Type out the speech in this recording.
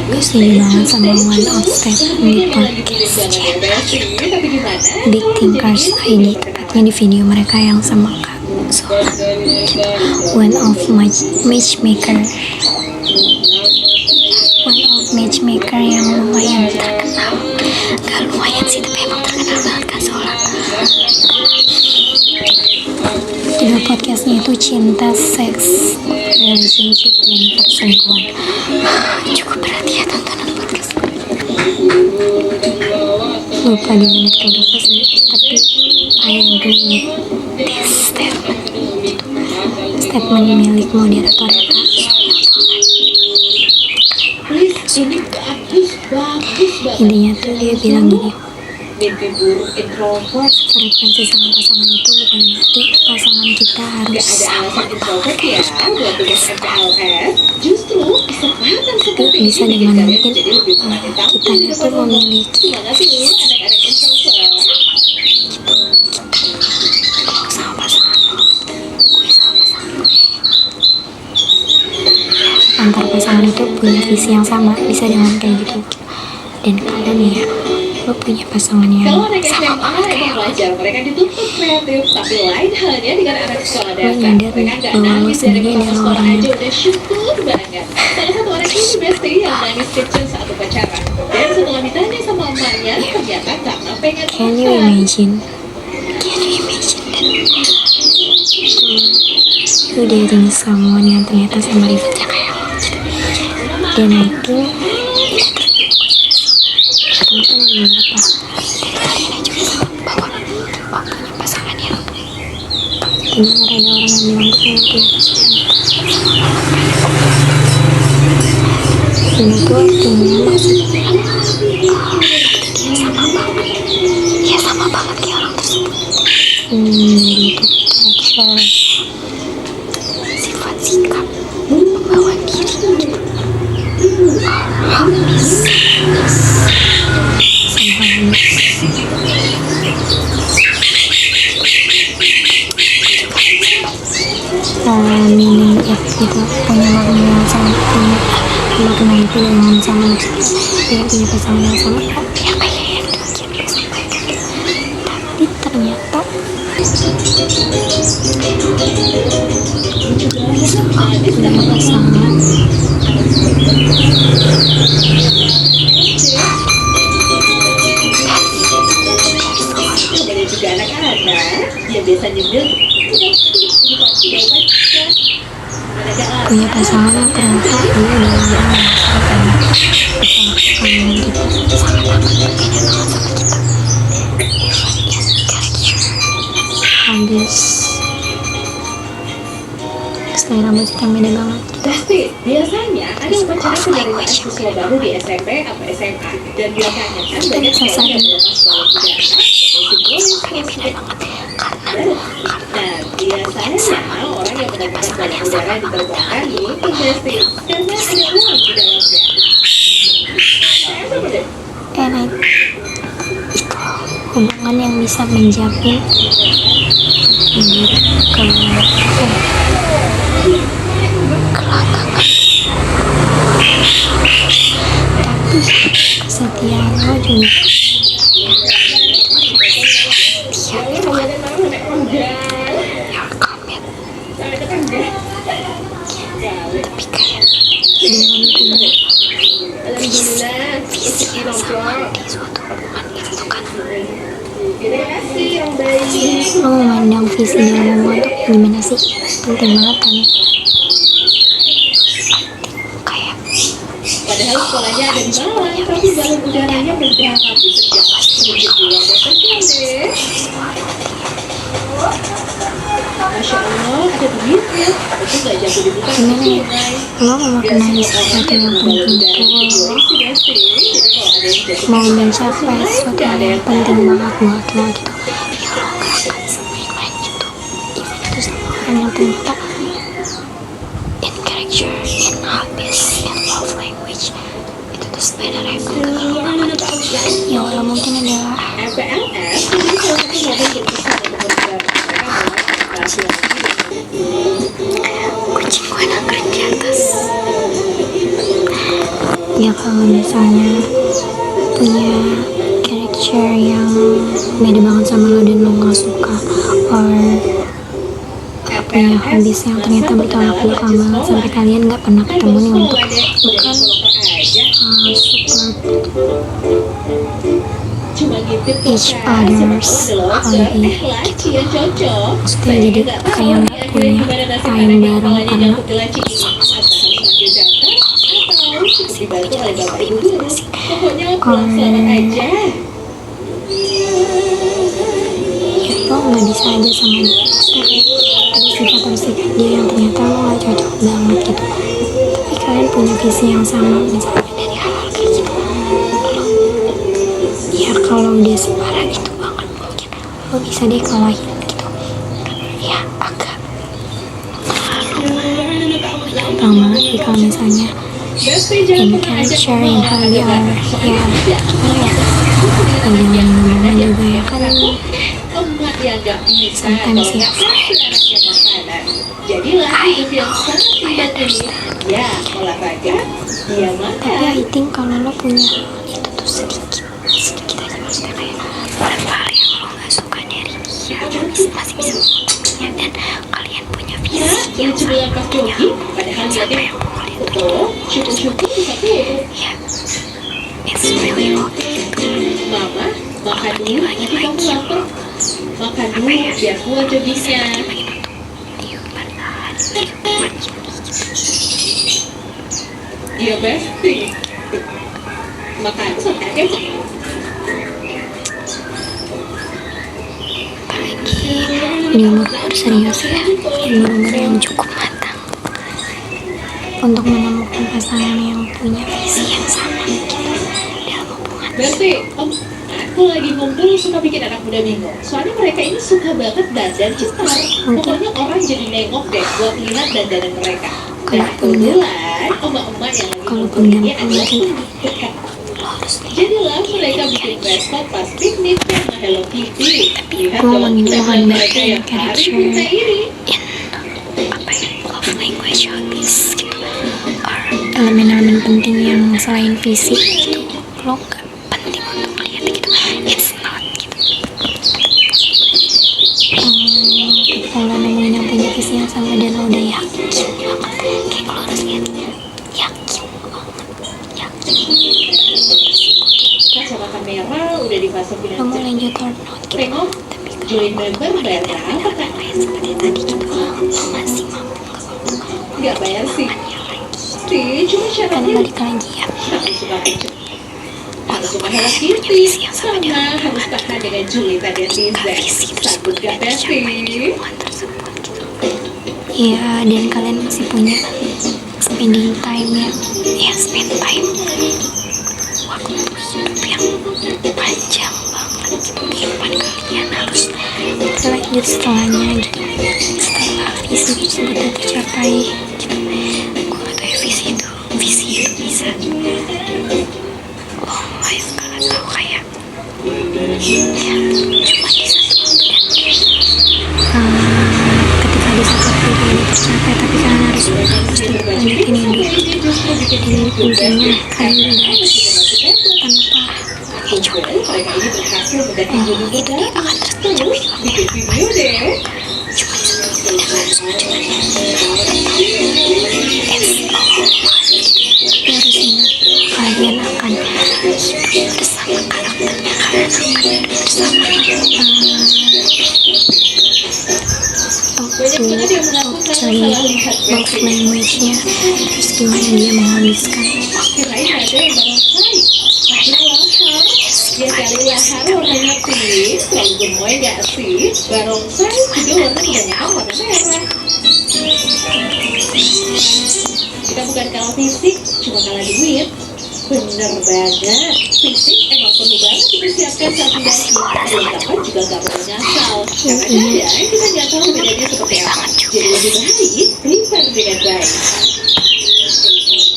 Gue setuju banget sama one of step di podcast Big Thinkers ID, tepatnya di video mereka yang sama Kak Zola gitu. One of matchmaker yang lumayan terkenal. Gak lumayan sih, tapi emang terkenal banget Kak Zola. Judul podcastnya itu cinta, seks, relationship, dan perselingkuhan. Cukup berat ya tontonan podcast gue. Lupa di menit keberapa sih, tapi I agree with this statement. Statement milik moderator Kak intinya tuh dia bilang gini, frekuensi sama pasangan itu bukan berarti pasangan kita harus sama banget kayak tapi bisa dengan mungkin kita itu memiliki sama pasangan gue sama pasangan gue antar pasangan itu punya visi yang sama, bisa dengan kayak gitu. Dan kalau nih ya, lo punya pasangan yang sama banget kayak lo, lo nyadar nih bahwa lo sendiri adalah orang yang can you imagine lo dating someone yang ternyata sama rifatnya kayak lo gitu. Dan itu teman-teman yang beberapa dari kalian aja bisa bahwa punya pasangan yang dengar ada orang yang bilang gue punya pasangan dan itu artinya maksudnya dia sama banget ya, sama banget kayak orang tersebut. Jadi itu karakter, sifat, sikap, membawa diri habis meaning it gitu, punya makna yang sama, punya makna itu dengan sama maksudnya punya pasangan yang sama ya kayak yang kita sampaikan, tapi ternyata punya pasangan punya pasangan yang ternyata dia adalah orang yang sangat gitu, sangat amat berbeda banget sama kita. Habis selera musik yang beda banget gitu. Biasanya ada upacara penerimaan siswa baru di SMP atau SMA dan biasanya kan banyak sekolah yang melepas balon udara Suaranya beda banget karena biasanya orang yang menerbangkan balon udara diterbangkan beruntung pasti karena ada uang di dalamnya. and itu hubungan yang bisa menjamin diri kelanggangan tapi kesetiaan lo juga dia itu kan your commit tapi kayak dengan punya visi yang sama di suatu hubungan itu kan lo memandang visi dalam hubungan tuh gimana sih, penting banget kan ya. Kayak Padahal sekolahnya ada di bawah, tapi balon udaranya bergerak di setiap sedikit bulan dan terkendek. Masya Allah, ada duitnya. Itu gak jago dibuka. gimana ya, lo memaknai sesuatu yang penting tuh mau mencapai sesuatu yang penting banget buat lo gitu ya, lo gak akan semain-main gitu even itu sama orang yang ternyata in character, in habits, in love language itu tuh sebenarnya gagal banget ya. Walau mungkin adalah MPLS ini salah satu momen berkesan untuk kucing gue nangkring di atas. Ya kalau misalnya punya karakter yang beda banget sama lo dan lo gak suka, or punya habis yang ternyata bertolak belakang banget sampai kalian gak pernah ketemu nih untuk bahkan support each others hobby gitu. Maksudnya jadi kayak gak punya time bareng karena lo nggak bisa aja sama dia. Maksudnya ada sifat dia yang ternyata lo gak cocok banget gitu, tapi kalian punya visi yang sama misalnya dari hal-hal kayak gitu. Lo ya kalau dia separah itu banget mungkin lo bisa deh kalahin gitu, ya agak gampang banget sih kalau misalnya in character in hobby or ya gimana ya, jangan juga ya kan sometimes ya ya olahraga dia tapi I think kalau lo punya itu tuh sedikit aja, maksudnya kayak beberapa hal yang lo gak suka dari dia masih bisa mengubahnya, dan kalian punya visi yang sama, punya siapa yang mau kalian tuju, ya it's really okay gitu. Mama, makan dulu, nanti kamu lapar. Makan dulu, biar kuat jadinya. Iya, Besti. Makan makannya di umur serius ya, di umur yang cukup matang untuk menemukan pasangan yang punya visi yang sama gitu dalam hubungan. Berarti aku lagi ngumpul suka bikin anak muda bingung. Soalnya mereka ini suka banget dandan cetar. Pokoknya orang jadi nengok deh buat lihat dandanan mereka. Dan kebetulan emak-emak yang lagi ngumpul ini adalah dekat. Jadilah mereka bikin pesta pas piknik sama Hello Kitty. Lihat dong dandan mereka yang hari kita ini. Apa ya, love language habis gitu, or elemen-elemen penting yang selain fisik gitu lo gak penting untuk lihat gitu, it's not gitu. Kalau nemuin yang punya visi yang sama dan lo udah yakin banget, kayak lo harus lihat yakin banget, yakin Kacamata merah udah dimasukin lo mau lanjut or not gitu. Tengok, Tapi join member bayar berapa kan? kayak seperti tadi gitu, lo masih mampu Nggak bayar sih. lagi Sih, cuma kan syaratnya balik lagi ya, harus suka kecil. Harus suka Hello punya Kitty. visi yang sama Sama dengan harus tahan dengan Julita dan Tiza. visi Sambut tersebut gak dan tercapai di Besti? hubungan tersebut gitu. Ya, dan kalian masih punya spending time ya spend time waktu hidup yang panjang banget gitu. Kehidupan kalian harus berlanjut setelahnya gitu, setelah visi tersebut udah tercapai gitu. Gue gak tau ya visi itu bisa long life, gak tau kayak ya cuma di satu waktu dan ketika di satu waktu itu udah tercapai, tapi kalian harus lanjutin hidup dan intinya kalian udah eksis tanpa pakai coba. Mereka ini berhasil mendaki gunung Itu dia akan terus tercapai di waktu bikin video deh. cuma di satu waktu dan harus menjalani it's all harus ingat kalian akan hidup bersama karakternya, kalian akan hidup bersama Banyak banget yang mengaku cari lihat love language-nya, terus gimana dia menghabiskan kirain ada yang barongsai. Lahar. Ya kali lahar warnanya pink, terlalu gemoy gak sih? Barongsai juga warna kebanyakan warna merah. Kita bukan kalah fisik, cuma kalah duit. Bener banget, fisik emang perlu banget dipersiapkan saat mendaki. Perlengkapan juga gak perlu ngasal. Karena kadang kita gak tahu bedanya seperti apa. Jadi lebih baik prepare dengan baik.